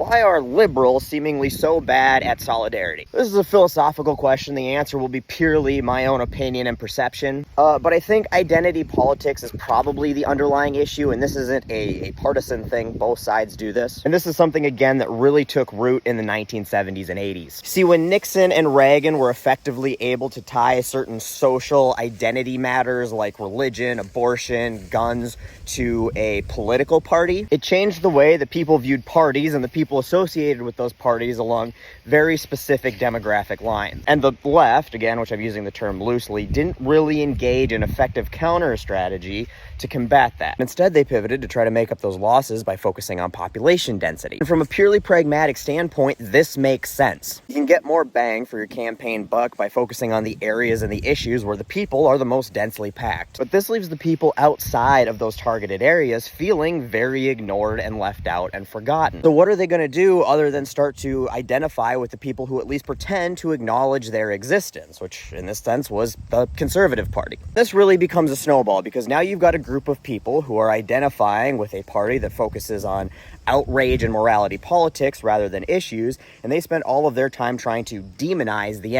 Why are liberals seemingly so bad at solidarity? This is a philosophical question. The answer will be purely my own opinion and perception. But I think identity politics is probably the underlying issue, and this isn't a partisan thing. Both sides do this. And this is something, again, that really took root in the 1970s and 80s. See, when Nixon and Reagan were effectively able to tie certain social identity matters like religion, abortion, guns to a political party, it changed the way that people viewed parties and the people associated with those parties along very specific demographic lines. And the left, again, which I'm using the term loosely, didn't really engage in effective counter strategy to combat that. Instead, they pivoted to try to make up those losses by focusing on population density. And from a purely pragmatic standpoint, this makes sense. You can get more bang for your campaign buck by focusing on the areas and the issues where the people are the most densely packed. But this leaves the people outside of those targeted areas feeling very ignored and left out and forgotten. So what are they going to do other than start to identify with the people who at least pretend to acknowledge their existence, which in this sense was the Conservative Party? This really becomes a snowball because now you've got a group of people who are identifying with a party that focuses on outrage and morality politics rather than issues, and they spend all of their time trying to demonize the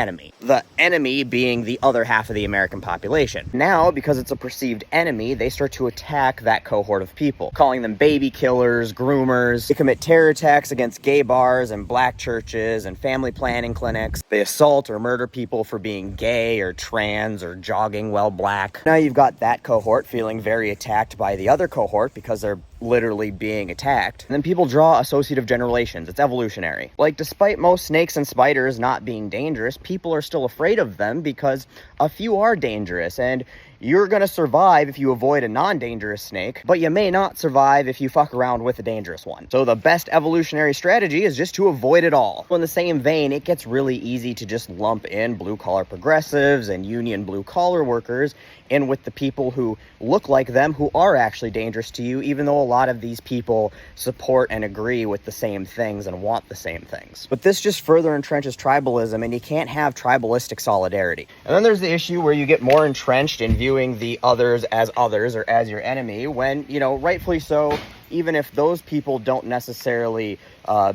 enemy being the other half of the American population. Now, because it's a perceived enemy, they start to attack that cohort of people, calling them baby killers, groomers. They commit terror attacks against gay bars and black churches and family planning clinics. They assault or murder people for being gay or trans or jogging while black. Now you've got that cohort feeling very attacked by the other cohort because they're literally being attacked. And then people draw associative generations. It's evolutionary. Like, despite most snakes and spiders not being dangerous, people are still afraid of them because a few are dangerous, and you're going to survive if you avoid a non-dangerous snake, but you may not survive if you fuck around with a dangerous one. So the best evolutionary strategy is just to avoid it all. In the same vein, it gets really easy to just lump in blue-collar progressives and union blue-collar workers in with the people who look like them who are actually dangerous to you, even though a lot of these people support and agree with the same things and want the same things. But this just further entrenches tribalism, and you can't have tribalistic solidarity. And then there's the issue where you get more entrenched in viewing the others or as your enemy when, rightfully so, even if those people don't necessarily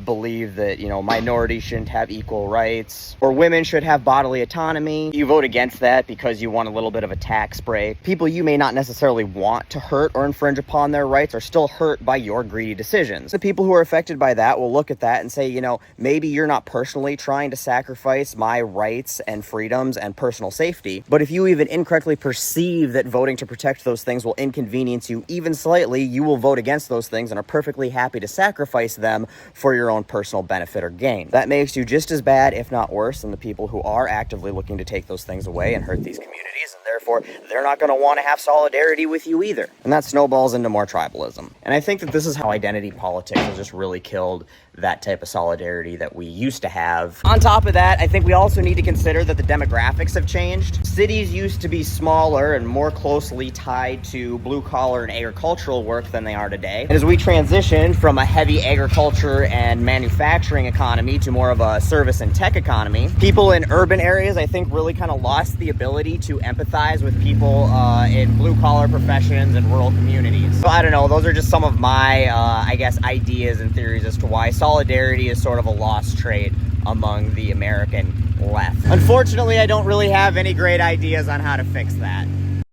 believe that, minorities shouldn't have equal rights or women should have bodily autonomy. You vote against that because you want a little bit of a tax break. People you may not necessarily want to hurt or infringe upon their rights are still hurt by your greedy decisions. The people who are affected by that will look at that and say, maybe you're not personally trying to sacrifice my rights and freedoms and personal safety, but if you even incorrectly perceive that voting to protect those things will inconvenience you even slightly, you will vote against those things and are perfectly happy to sacrifice them for your own personal benefit or gain. That makes you just as bad, if not worse, than the people who are actively looking to take those things away and hurt these communities, and therefore they're not going to want to have solidarity with you either. And that snowballs into more tribalism. And I think that this is how identity politics has just really killed that type of solidarity that we used to have. On top of that, I think we also need to consider that the demographics have changed. Cities used to be smaller and more closely tied to blue-collar and agricultural work than they are today. And as we transition from a heavy agriculture and manufacturing economy to more of a service and tech economy, people in urban areas, I think, really kind of lost the ability to empathize with people in blue-collar professions and rural communities. So I don't know, those are just some of my, ideas and theories as to why solidarity is sort of a lost trade among the American left. Unfortunately, I don't really have any great ideas on how to fix that.